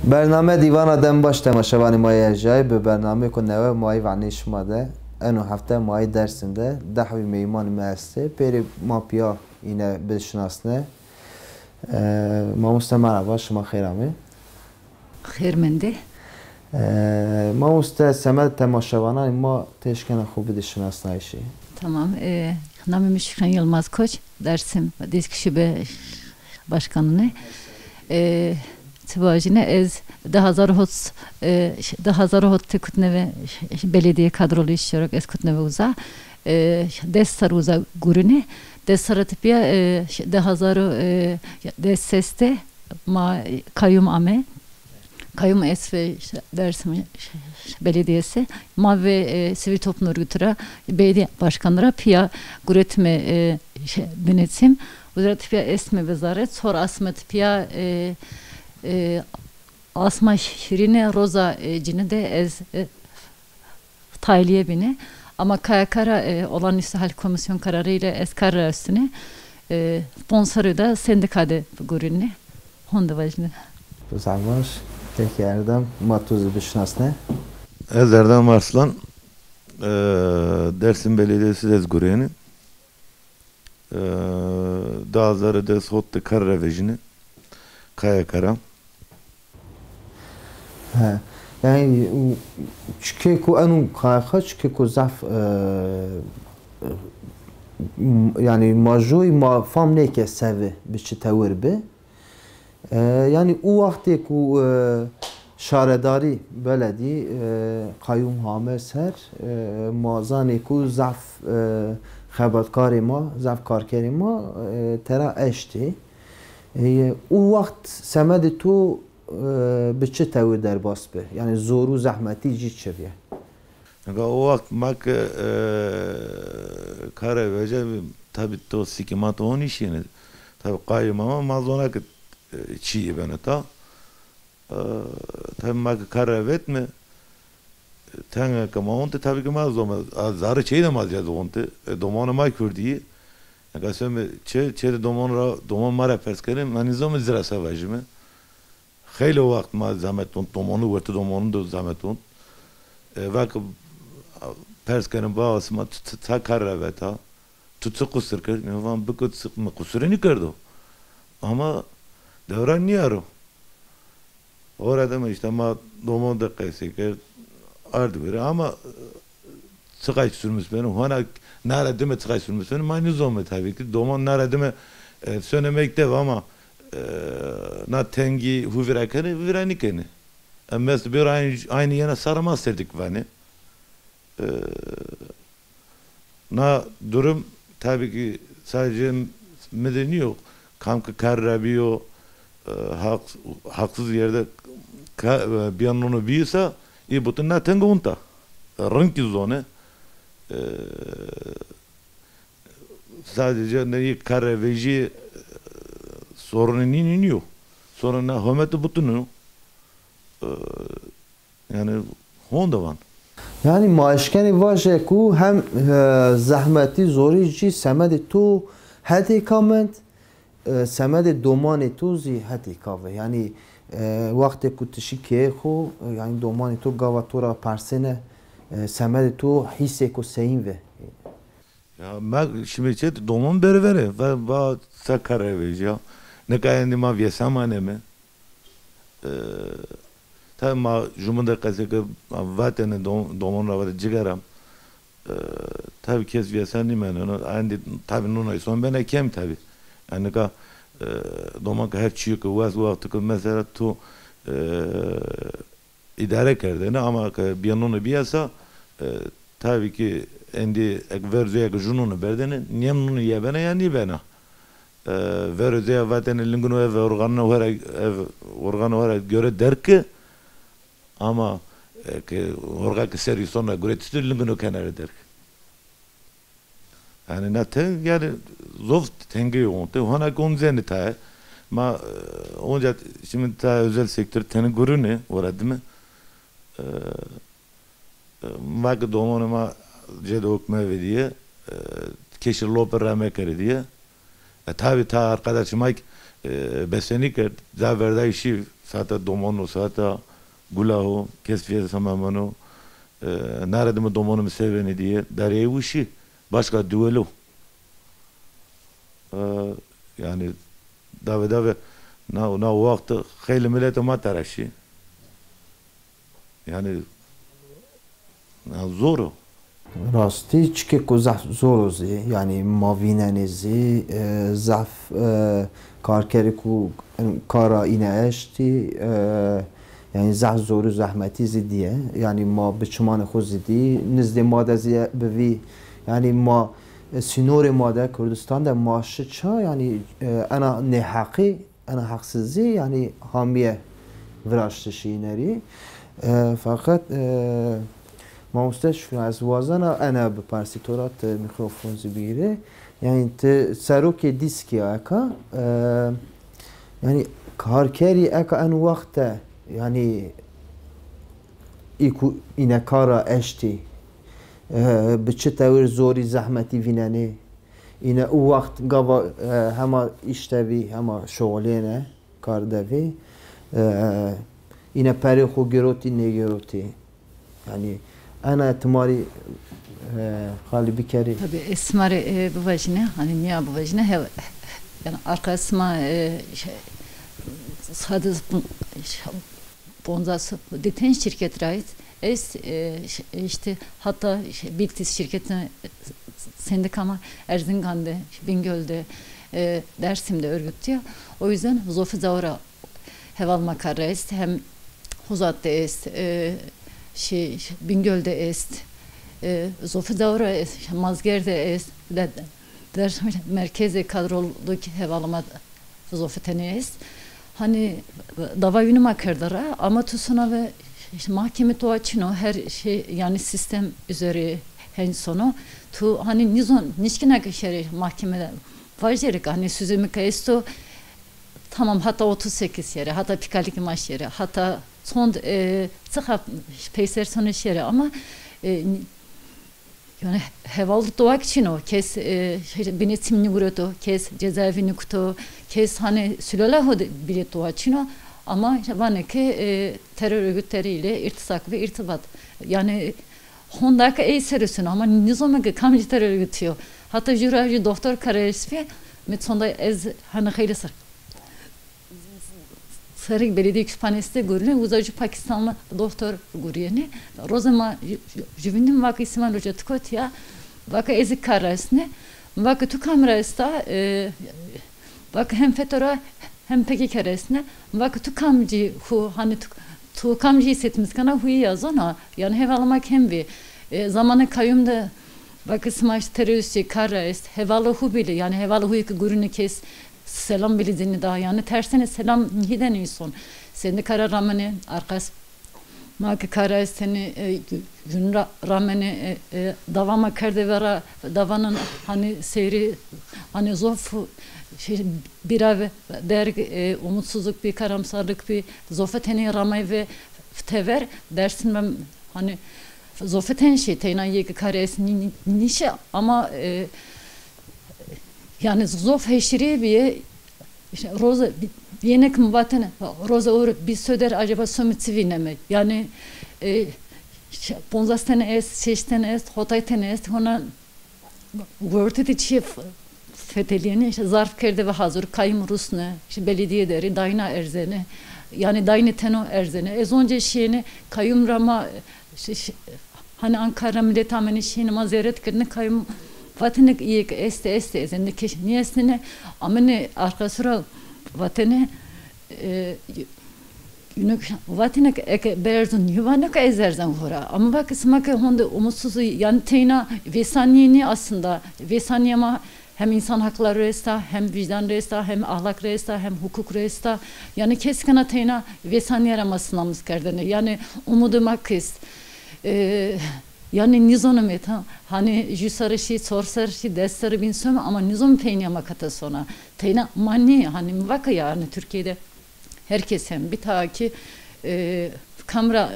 برنامه دیوان دم باش تماشاوانی مایه جای به برنامه که نوه مای وعنی شما ده انو هفته مای درسنده ده حوی میمان مهسته پیری ما پیا اینه بشناسنه ما مستمر شما خیرامه خیر منده ما سمت تماشاوانان ما teşkene خوب بشناسنه ایشی Tamam. Namim Şükran Yılmaz Koç. Dersim Disk Şube Başkanlığı. Tivajine ez daha zarhot tekutneve belediye kadrolu işçilik ez kutneve uza. Destar uza gurune. Destar tipiya daha zaru desseste ma kayyum ame. Kayyum Esfe Dersim Belediyesi ma ve sivil toplum örgütleri belediye başkanları piya guretme denetim Wizareti piya esme vezaret sonra asmet piya asma şirine roza cini de ez tayliye bini ama kayakara olan istihal komisyon kararı ile ez karar üstüne sponsoru da sendikade görünne honda vajne Zavaş Peki Erdem Matuzu bişnasne Ez Erdem Arslan Dersim Belediyesi dezgureni Dağzarı des hotte karrevejini Kayakara Yani çünkü ku anu kayakha çünkü ku zaf yani majoy ma fam neke sevi biçi tevir bi yani o vakti ku şaredari beledi kayyum hame ser mazani ku zaf xebatkari ma zaf karkeri ma tera eşti o vakt semedi tu biçi tevir derbas be yani zoru zahmeti cid çeviye o vakt mak kare vece tabi to sikimat on işini tabi kayyum ama mazona ki çiğ beni ta tabi mak kare vet mi tenge kama onte tabi ki maz doma zarı çeği de maz yazı onte domana may kurdiyi kasem çe doman mara perskerim manizom zira savajime خیلی وقت ما زحمتون دومانو ورت دومانو دو زحمتون وقت پرس کنم با اسما تا کار روتا تو چه قصر کرد میگم بکت قصری نکردو ama devran niyaro orada mı işte ma doman da kayseker ardı biri ama çıkay sürmüş benim hana nerede mi çıkay sürmüş benim aynı zor tabii ki doman nerede mi söylemekte ama na tengi huvirakani viranikani. Mes bir aynı yana saramaz serdik vani. Na durum tabii ki sadece medeni yok. Kamka karrabiyo haksız yerde bir an onu büyüse iyi butun na tengi unta. Renki zone sadece ne karrabeji sorunu niniyor. Sorunu hükümeti bütünü yani honda van. Yani maaşkeni vaje ku hem zahmeti zorici semedi tu hadi kament semedi domani tu zi hadi kave yani vakti ku tişike xo yani domani tu gavatura parsene semedi tu hisse ku sein ve ya ben şimdi çet doman bervere ve ba sakare ya ne kadar ma vyesamane mi tabi ma jumunda kazık vatene doman ravada cigaram tabi kes vyesani men onu andi tabi nuna son ben ekem tabi yani ka doman ka her çiğ ku vaz vakti ku mesela tu idare kerdene ama bir nuna biyasa tabi ki endi verzuya ku jununu berdene niyem nunu yebene yani bena verözeye vatanı lingunu ve organı göre der ki ama organ ki seri sonra göre tütü lingunu kenarı der ki yani naten yani zov tengi yonte hana konzeni ta ma onca şimdi ta özel sektör teni görünü orada değil mi mak domonuma cede okme ve diye keşir loper rame kere diye Tabi ta arkadaşım ay beseni kert zaverda işi sata domonu sata gulahu kesfiye samamano nerede mi domonu seveni diye dariye uşi başka düelo yani dave na vakti khayli millete ma taraşi yani zor. راستی چکه کو زعف زوروزی یعنی ماویننزی زعف کارکری کو کارا اینه اشتی یعنی زعف زورو زحمتی زیدیه یعنی ما بچمان خود زیدی نزد ماده زی بوی یعنی ما سینور ماده کردستان ده ماشه چا یعنی انا نحقی انا حقسزی یعنی هامیه وراشتشی نری فقط ما مستشفى از وازنا انا بپارسیتورات میکروفون زبیره یعنی سروک دیسکی اکا یعنی کارکری اکا ان وقت یعنی ایکو اینه کارا اشتی بچه تاور زوری زحمتی ویننه اینه او وقت گاوا هما اشتوی هما شغلینه کار دوی اینه پری خو گروتی نگروتی یعنی ana tımari hali bir kere. Tabii esmari bu vajine hani niye bu vajine yani arkasıma sadece bonzası deten şirketine ait işte hatta Biltis şirketine sendikama Erzincan'da, Bingöl'de, Dersim'de örgütlüyor. O yüzden Zofi Zavra heval makarra est hem Huzat'ta est Bingöl'de est, Zofi Davra est, Mazger'de est, ders merkezi kadroluk hevalama Zofi tene est. Hani dava yünü makardara ama tusuna ve mahkeme tuaçino her şey yani sistem üzeri hen sonu tu hani nizon nişkine geçeri mahkemede vajderik hani süzümü kayısto tamam hatta 38 yere hatta pikalik maç yere hatta son sıkı peyser son iş yeri ama yani hevalı doğak için o kes binetimini vuruyordu kes cezaevini kutu kes hani sülalahu bile doğak için o ama bana ki terör örgütleriyle irtisak ve irtibat yani Hondaka ey serüsün ama nizomaki kamcı terör örgütüyor hatta jurajı doktor karayesfi mit sonda ez hani hayli Sarık Belediye Kütüphanesi'nde görülen uzaycı Pakistanlı doktor görüyeni. Rozama jüvindim vakı İsmail Hoca tıkotya vakı ezik karasını vakı tu kamerasında vakı hem fetora hem peki karasını vakı tu kamcı hu hani tu kamcı hissetimiz kana huyu yazana yani hevalamak hem bir zamanı kayyumda vakı smaş teröristçi karayist hevalı hu bile yani hevalı hu ki görünü kes selam bildiğini daha yani tersine selam nihiden inson. Seni karar ramene arkas maki karar seni gün ramene davama kerdevera davanın hani seyri hani zofu bir ave der umutsuzluk bir karamsarlık bir zofeteni ramay ve tever dersin ben hani zofeten şey teyna yeki karesini nişe ama yani zof heşiri bir işte roza yenek muvatene roza or bir söder acaba sömütsivine mi yani bonzastene es şeştene es hotaytene es ona worded çift feteliyeni işte zarf kerde ve hazır kayım rusne işte belediye deri dayna erzene yani dayne teno erzene ez onca şeyini kayım rama hani Ankara millet ameni şeyini mazeret kırne kayım vatanık iyi este ezende keş niyesine amene arkasıra vatanı yünük vatanık ek berzun yuvanak ezerzen hora ama bak smak honda umutsuz yani teyna vesaniyeni aslında vesaniyama hem insan hakları resta hem vicdan resta hem ahlak resta hem hukuk resta yani keskana teyna vesaniye ramasınamız kerdene yani umuduma kız yani nizonum et hani jüsarı şey sorsar şey dersleri binsem ama nizom peyniyama kata sona teyna mani hani vaka yani Türkiye'de herkes hem bir ta ki kamera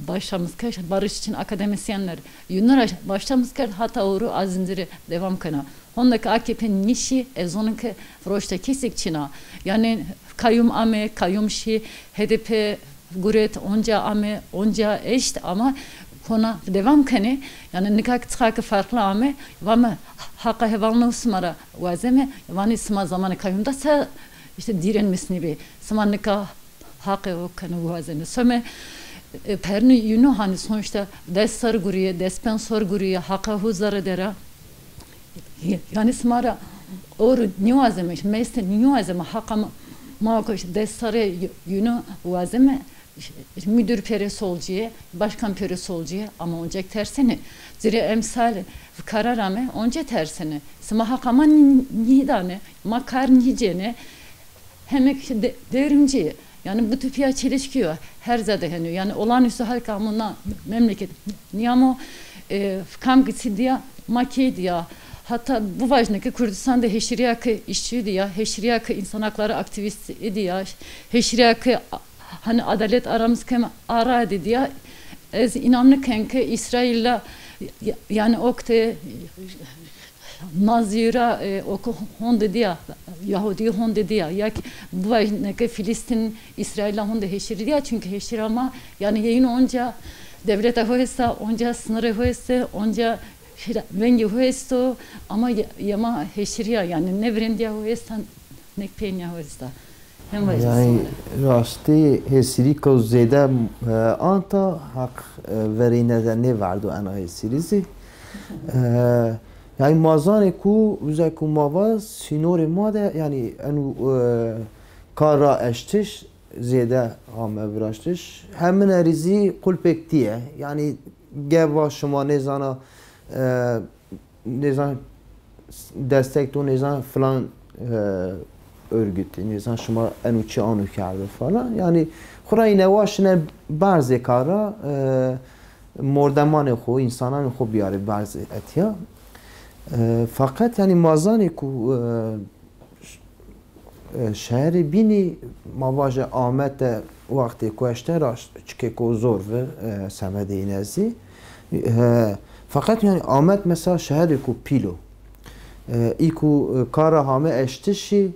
başlamız barış için akademisyenler yunlar başlamız hatta oru azindiri devam kana Ondaki AKP'nin nişi ezonunki roşta kesik çina. Yani kayyum ame, kayyum şi, HDP guret onca ame, onca eşit ama kona devam kani yani nikak tıkakı farklı ame vama hakka hevalını usmara vazeme vani sıma zamanı kayyumda sa işte direnmesini bir sıma nikah hakkı o kanı vazene söme perni yunu hani sonuçta destar guriye despensor guriye hakka huzara dera yani smara oru nivazeme meste nivazeme hakka ma koş destare yunu vazeme müdür pere solcuya, başkan pere solcuya ama onca tersine. Zira emsal kararame onca tersine. Sıma hakama nidane, makar nicene hemek devrimci. Yani bu tüpiya çelişkiyor. Her zade henü. Yani olağanüstü hal kanununa memleket. Niyamo kam gitsi diye makey diye. Hatta bu vajnaki Kürdistan'da heşriyakı işçiydi ya. Heşriyakı insan hakları aktivisti ya. Heşriyakı hani adalet aramız kem ara dedi ya. Ez inanırken ki İsrail'le yani okte Nazira oku hon dedi ya. Yahudi hon dedi ya. Ya bu vajnaki Filistin İsrail'le hon de heşri ya. Çünkü heşri ama yani yayın onca devlete hoysa, onca sınırı hoysa, onca vengi hoysa ama yama heşriya yani ne verendiya hoysa ne penya hoysa. Yani rastı hesiri ko zede anta hak verine ne vardı ana hesirizi. Yani mazane ku uza ku mava sinore made yani anu kara eştiş zede ham vraştiş hemen erizi kulpek diye yani geva şuma ne zana ne zan destek to ne zan falan örgütü ne zan şuma enuçi anu kardı falan yani xurayı nevaşine bazı kara mordemane xo insanan xo biyare bazı etiya fakat yani mazani ku şehri bini mavaja Ahmet'e vakti kueşteraş çünkü ko zor ve semede inezi fakat yani Ahmet mesela şehri ku pilo iku kara hame eştişi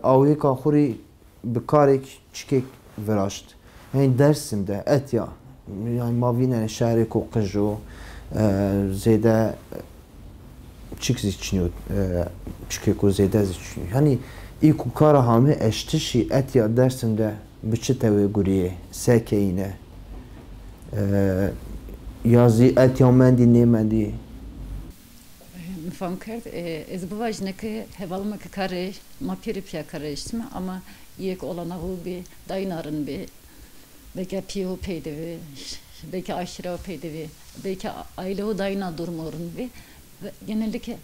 avhi kahuri bikarek çikek veraşt yani Dersim'de etya yani mavine şehri ku kıjo zede çik ziçniyor çikek ku zede ziçniyor yani iku kara hame eştişi etya Dersim'de biçite ve guriye sekeyine yazı etya mendi nemendi Mifam kert ez bu vajnaki hevalmak kare mapirip ya karıştım ama yek olana bu bir daynarın bir belki piyo peydevi belki aşırı peydevi belki aile o dayna durmorun bir genellikle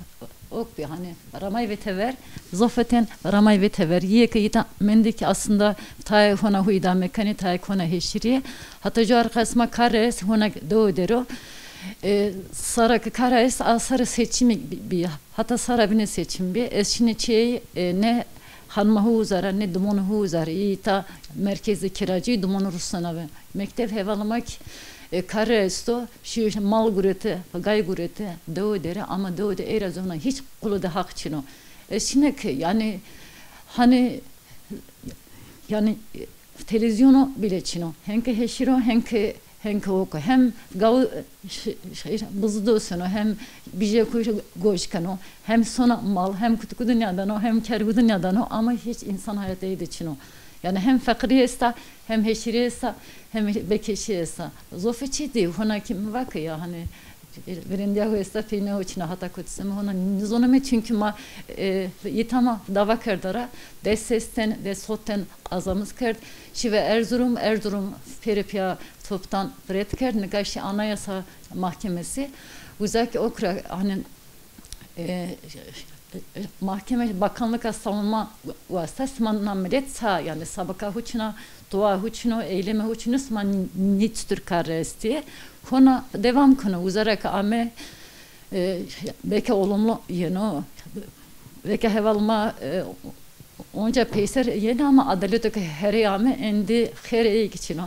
ok bir hani ramay ve tever zofeten ramay ve tever yek yita mendik aslında tay hona huyda mekani tay hona heşiri hatta jar kasma kares hona do dero Sarak kares asarı seçimi bir hatta sarabine seçim bir eşini çey ne hanmahu uzara ne dumonu uzara ita merkezi kiracı dumonu Rusana ve mektep hevalamak karesto şu mal gurete gay gurete do dere ama do de erazona hiç kulu da hak çino eşine ki yani hani yani televizyonu bile çino henke heşiro henke oku hem gav buzdu sonu hem bije kuş goşkano hem sona mal hem kutuku dünyadan o hem kergu dünyadan o ama hiç insan hayatıydı çino yani hem fakriyesta hem heşiriyesta hem bekeşiyesta zofeçiydi ona kim vakı ya hani verendiya hoyesta peyne hoçina hata kutseme ona nizoname çünkü ma yitama dava kerdara desesten de sotten azamız kerd şive Erzurum peripya toptan bret kerd negaşı anayasa mahkemesi uzak okra hani mahkeme bakanlık savunma vasıtası manamret sa yani sabaka huçuna dua huçuna eyleme huçuna man nitstür karesti kona devam konu uzarak ame belki olumlu yeno belki hevalma onca peyser yeni ama adalet her yame endi her için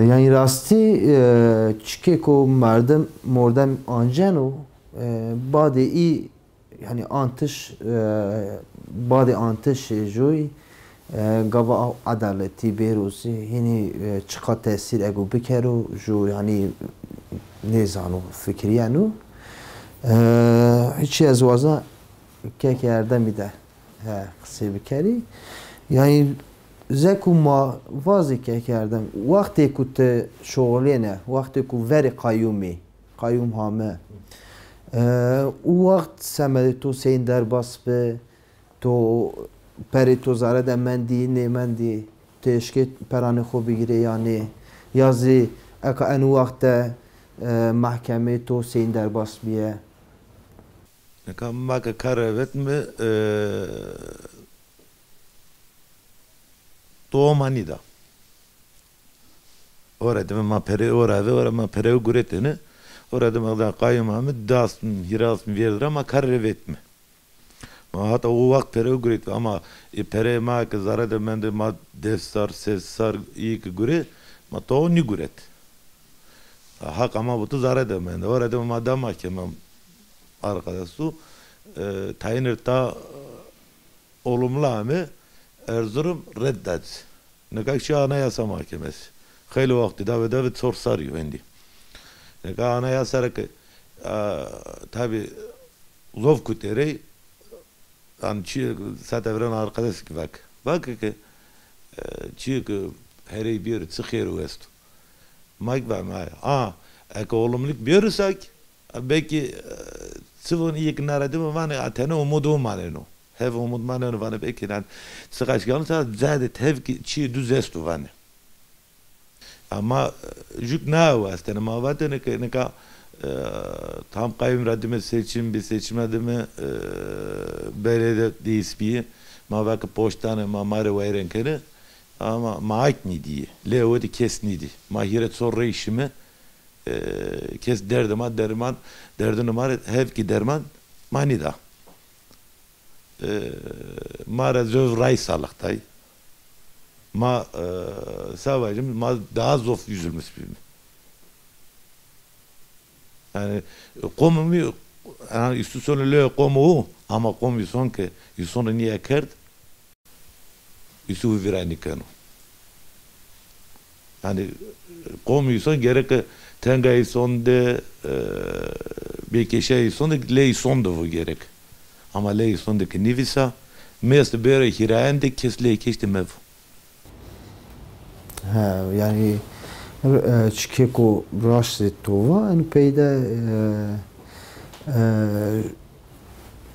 yani rasti çike ko merdem mordem anjeno bade i yani antış badi antış joy gava adaleti berusi yine çıka tesir ego bikeru jo yani ne zanu fikriyanu hiç yazwaza kek yerde bir de kısa bikeri yani zeku ma vazi kek yerde vakti kute şoğlene vakti ku veri kayyum hame o vakt semedi to sein derbas be to peri to zare de mendi ne mendi teşke perane xo bigire yani yazı eka en vakte mahkeme to sein derbas biye Nekam baka karavet mi doğmani da. Orada ma pere orada ma pere guretene orada ma da kaymamı das hiras mi verdir ama karavet mi. Ma hatta o vakt pere guret ama pere ma ka zarada mende ma destar sesar iyi ki gure ma to ni guret. Hak ama bu zarada mende orada ma da mahkemem arkadaşı tayinirta olumlu amı Erzurum reddet. Ne kadar şu anayasa mahkemesi. Hayli vakti davet sorsarıyor endi. Ne kadar anayasa ki tabi zov kutere an çi satevren arkadaş ki bak ki çi ki her bir çıkıyor west. Mike var mı? Ek olumluluk görürsek belki sıvın iyi günler değil mi? Vani atene umudu maneno. Hev umud maneno vani belki lan sıkaç gelirse zadet hev ki çi düzestu vani. Ama juk ne var? Stene ma var ne ka tam kayyum radime seçim bir seçim radime belediye DSP'ye ma var ki poştane ma mare veren kere ama ma ait ni diye. Leo di kes ni di. Ma hiret sorre işimi kes derman derdin numara hev ki derman manida mara zöv ray salaktay ma savacım ma daha zof yüzülmüş bir yani komu yani üstü sonu le komu ama komu son ki sonu niye kert üstü virani kanu yani komu son gerek Tengay sonda bir kişi sonda ley sonda bu gerek. Ama ley sonda ki nivisa mest böyle hirayende kesle kesti mev. Ha yani çikeko raşsetova en peyde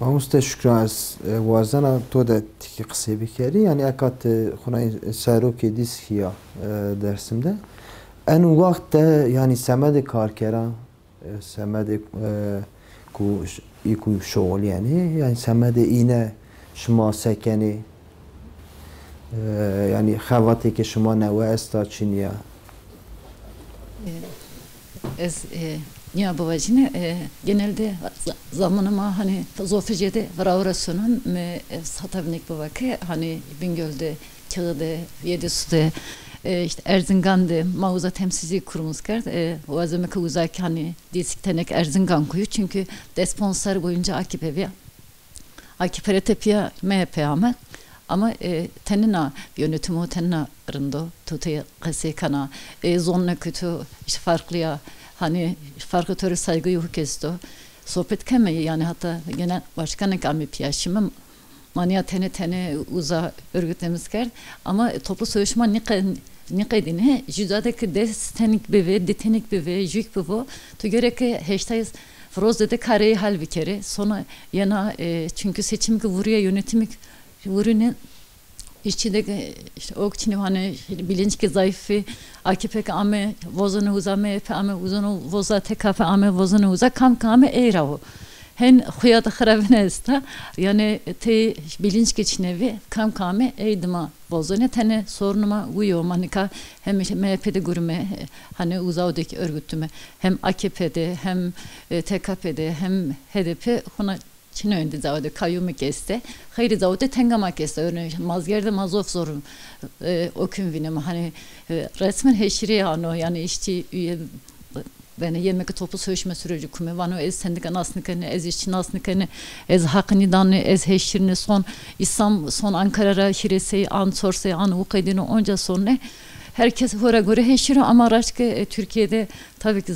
Amusta şükras vazana to da tiki kısa bir kere yani akat xunay saroke diskiya dersimde en vakte yani semede karkera semede ku iku şoğul yani semede ine şuma sekeni yani xavate ki şuma neve esta çiniya Ez ya babacığım genelde zamanıma hani Zofijede Vravrasyon'un satabnik bu vakı hani Bingöl'de, Kağı'da, Yedisu'da işte Erzincan'da mağaza temsilci kurumuz geldi. O azamı uzak hani disiktenek Erzincan koyu çünkü desponsor boyunca AKP tepiya MHP ama tenina yönetimi tenina rındo tutuya kasekana zonla kötü işte farklıya hani farklı türlü saygı yok kesto sohbet kemeyi yani hatta genel başkanlık amı piyaşımı mania tene uza örgütlememiz geldi ama toplu sözleşme ne kadine jüzadaki destenik beve detenik beve jük beve to göre ki hashtag Froz'da kareyi hal bir kere sonra yana çünkü seçim ki vuruya yönetimik vurunun işçideki işte o için hani bilinç ki zayıfı AKP ame vozunu uza MHP ame uzunu voza TKP ame vozunu uza kam eğravu hen huyada xarabine esta yani te bilinç geçinevi kam eydima vozunu tane sorunuma uyuyor manika hem MHP'de gurme hani uzavdaki örgütüme hem AKP'de hem TKP'de hem HDP ona Çin önde zavde kayyumu keste. Hayır zavde tengama keste. Örneğin mazgerde mazof sorun. O gün vinema hani resmen heşiri ano yani işçi üye beni yemek toplu söyleşme süreci kumu vano ez sendika nasnikani ez işçi nasnikani ez hakkını danı ez heşirini son İslam son Ankara'ra hireseyi an sorseyi an ukayedini onca sonra herkes hora göre heşiriyor ama araçke Türkiye'de tabii ki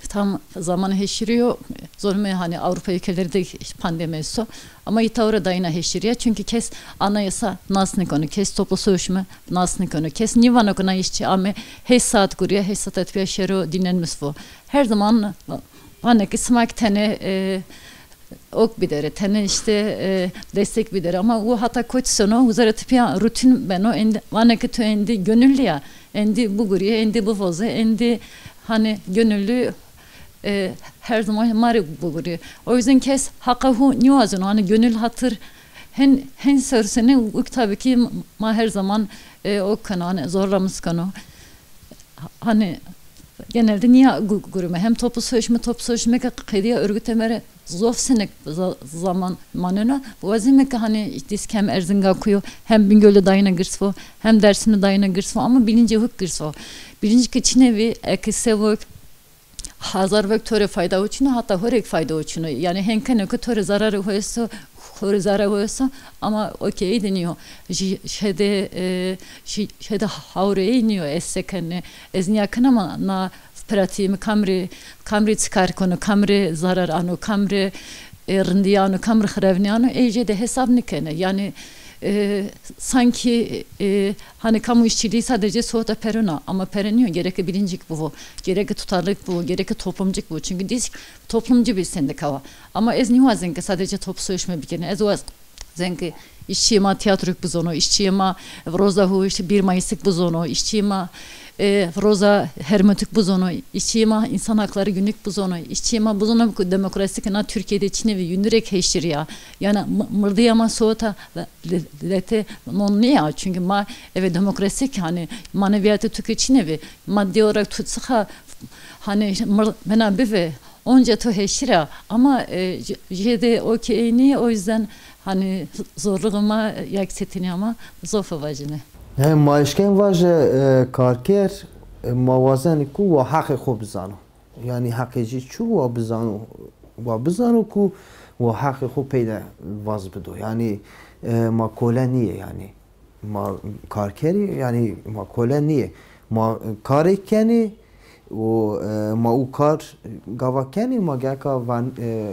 tam zamanı heşiriyor. Zorunlu hani Avrupa ülkeleri de pandemi so ama itavra dayına heşiriyor. Çünkü kes anayasa nasnik onu kes toplu söyleşme nasnik onu kes nivan okuna işçi ama her saat kuruyor her saat etkiye şero dinlenmiş bu. Her zaman bana ki smak tane ok bidere tane işte destek bidere ama o hata koçsonu uzara tipiya rutin ben o endi bana ki endi gönüllü ya endi bu kuruyor endi bu fazla endi hani gönüllü her zaman mari buluyor. O yüzden kes hakahu niyazın hani gönül hatır hen sörsene tabii ki ma her zaman o konu hani zorlamış konu. Hani genelde niye gurme hem toplu söyleşme kediye örgütemere zofsenek zaman manına bu azime ki hani diskem erzinga kuyu hem Bingöl'de dayına girsvo hem dersini dayına girsvo ama bilince huk girsvo. Bilinci ki çinevi ekisevok hazar vektörü fayda uçunu hatta horek fayda uçunu yani henkene kötü zararı hoysa hor zararı hoysa ama okey deniyor şeyde havre iniyor essekene ezniyakın ama na pratiğimi kamri çıkar konu kamri zarar anu kamri rindiyanu kamri xrevniyanu ece de hesap nikene yani sanki hani kamu işçiliği sadece soğuta perona ama pereniyor gerek bilincik bu gerek tutarlılık bu gerek toplumcuk bu çünkü biz toplumcu bir sendika var ama ez niye zenke sadece toplu söyleşme bir kere ez o zenke işçiyema tiyatrok bu zonu işçiyema roza işte 1 Mayıs'lık bu zonu işçiyema roza hermetik bu zonu işçiyema insan hakları günlük bu zonu işçiyema bu zonu demokrasik na Türkiye'de içine ve yünürek heşir ya yani mırdıyama soğuta lete non ne ya çünkü ma evet demokrasik hani maneviyatı tüketçine ve maddi olarak tutsa hani bana bir onca to heşir ya ama jede okeyni o yüzden hani zorluğuma yaksetini ama zofa vacine. Yani maaşken vaje karker mavazeni ku ve hakkı xo bizano. Yani hakkıcı çu ve bizano ku ve hakkı xo peyda vaz bido. Yani ma kole niye yani ma karkeri yani ma kole niye ma karekeni و ما او کار گواکنی ما گکا وان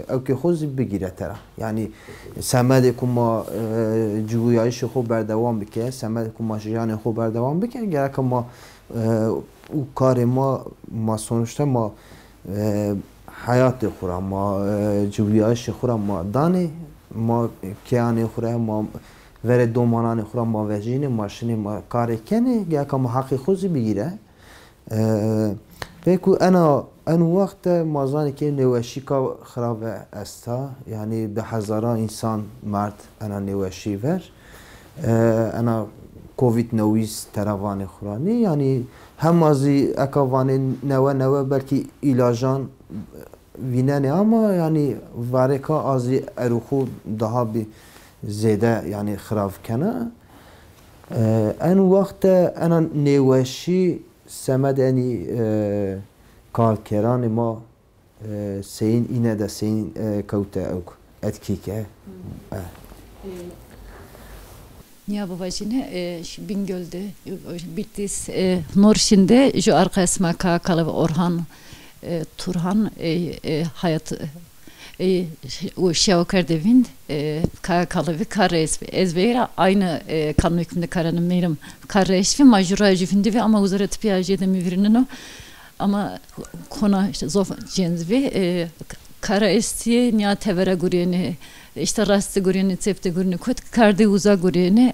او که خوزی بگیره ترا یعنی سمده که ما جویایش خوب بردوام بکه سمده که ما جیان خوب بردوام بکه گرکه ما او کار ما سونشته ما حیات خورم ما جویایش خورم ما دانه ما کیان خورم ما ور دومانان خورم ما وجین ماشین ما کار کنی گرکه ما حقی خوزی بگیره بيكو أنا وقت ما زاني كي نواشيكا خراب استا يعني بهزاران إنسان مرد أنا نواشي ver أنا كوفيد 19 تراواني خراني يعني هم ازي اكواني نوا بلكي علاجان ويناني اما يعني واركا ازي اروخو daha bir زيادة يعني خراب كنا أنا وقت أنا نواشي سمدني کارکران ما سین اینه ده سین کوته اوک etkike. Ya babacığım Bingöl'de Bitlis Norşin'de şu arkasıma Kakalı ve Orhan Turhan hayat o Şevkerdevin Kakalı ve Karres ezbeyra aynı kanun hükmünde karanın merim Karres ve majura jüfinde ve ama uzara tipiyajede müvirinin o ama kona işte zof cenzve Karres'ye niye tevere guriyeni işte rastı guriyeni tepte guriyeni kut kardı uza guriyeni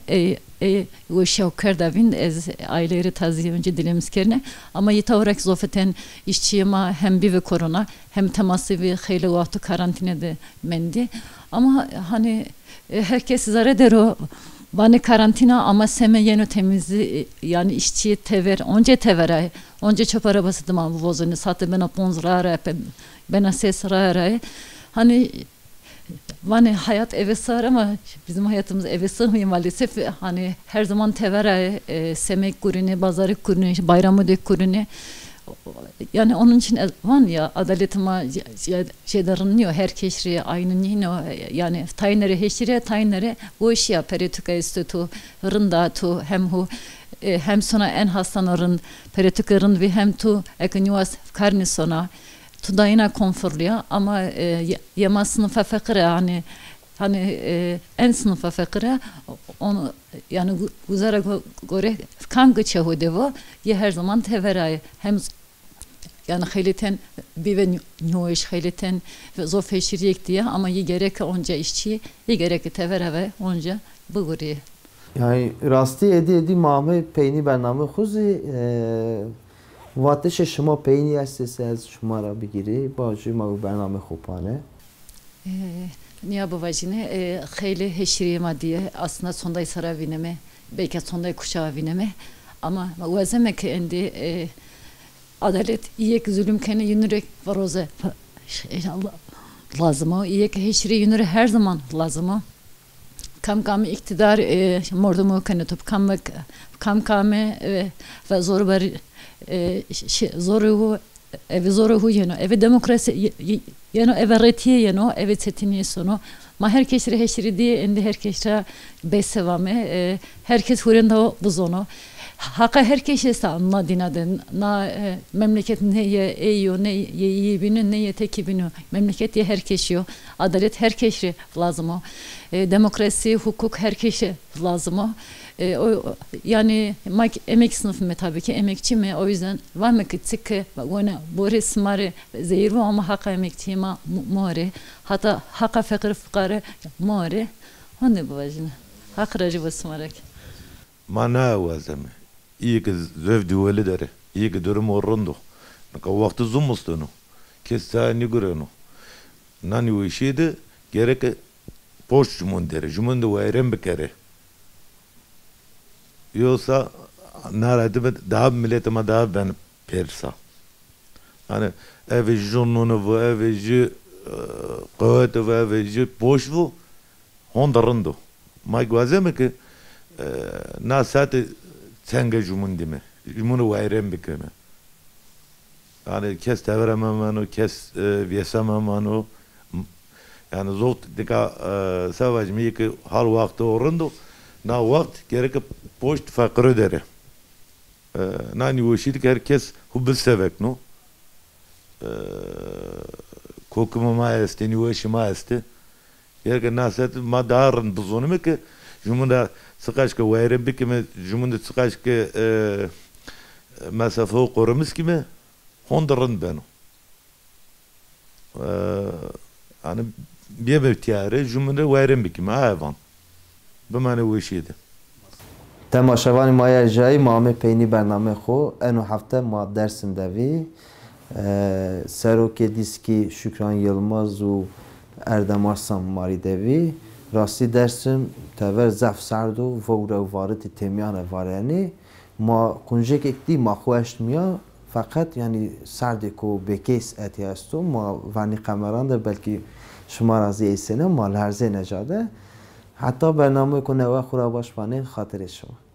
o Şevkerdevin ez aileleri taziye önce dilemiz kerine ama yitavrak zofeten işçiyema hem bir ve korona hem teması ve hayli vakti karantinede mendi ama hani herkes zar eder o bana karantina ama seme yeni temizli yani işçiye tever onca tevere onca çöp arabası dıma bu vozunu sattı bana ponzrara bana ses rara hani hani hayat eve sığar ama bizim hayatımız eve sığmıyor maalesef hani her zaman tevere semek kurunu, bazarık kurunu, bayramı dök kurunu yani onun için van ya adaletime şeylerin herkesri aynı yine yani taynere heşire taynere bu işi ya peretuka istetu rında tu hem sona en hastanların peretukarın ve hem tu ekanyuas karni sona tu dayına konforluya ama yama sınıfa fakire hani en sınıfa fakire onu yani güzara göre kangı çahudevo ye her zaman teveray hem yani xeliten bir ve nyoş xeliten ve zofeşiriyek diye ama ye gerek onca işçi ye gerek teverave onca bu guri yani rastı edi mame peyni bername xuzi واتش شما پینی هستی از شما را بگیری با ما برنامه خوبانه Niye bu vajine xeyli heşiriyema diye aslında sonday sara vineme belki sonday kuşağı vineme ama vazeme ki endi adalet iyek zulüm kene yünürek varoze Allah lazım o iyek heşiri yünüre her zaman lazım o kam iktidar mordumu kene top kam kame ve zor var zoru evi zoru yeno evi demokrasi yeno evi retiye yeno evi setiniye sonu ma herkes heşiri diye endi herkesre besevame herkes hurenda buzono haka herkes anla dinaden na memleket ne ye eyo ne ye iyi binu ne ye teki binu memleket ye herkes yo adalet herkesre lazım o demokrasi hukuk herkese lazım o yani emek sınıfı mı tabii ki emekçi mi o yüzden var mı ki tıkı ona bu resmari zehir var ama haka emekçi ma mori hatta haka fakir fukara mori hani bu vajina hak racı basmarak mana vazem iyi ki zevdi öyle dere iyi ki durum orundu naka vakti zumustunu kestani göreno nani o işiydi gerek poş cumun dere cumun da vayrem bekere yoksa naradı daha milletime daha ben persa hani evi jonunu ve evi kuvveti ve evi boş bu hondarındı ma gwazem ki nasati senge cumun dime cumunu vayrem bekeme yani kes teveremem onu kes vyesemem onu yani zot dika savaş mi ki her vakti orundu na vakt gerek post fakir dere nani o şey herkes hubbil sevek no kokuma maeste ni o şey maeste gerek naset madarın buzonu ki cumunda sıkaşka vayrem bekeme cumunda sıkaşka mesafe okurumuz kimi hondarın beno yani bir ihtiyarı cumunda vayrem bekeme hayvan bu mane o şeydi تماشاوان مایه جایی مامه پینی برنامه خو انو هفته ما درسن دوی سروک دیسکی شکران یلماز و اردم آرسان ماری دوی راستی درسم تاور زف سردو ووره و وارد تیمیان وارنی ما کنجک اکتی ما خوشت میا فقط یعنی سردی کو بکیس اتیاستو ما ونی قمران در بلکی شما رازی ایسنه ما لرزه نجاده حتی برنامه کنه و خورا باش بانه خاطر شما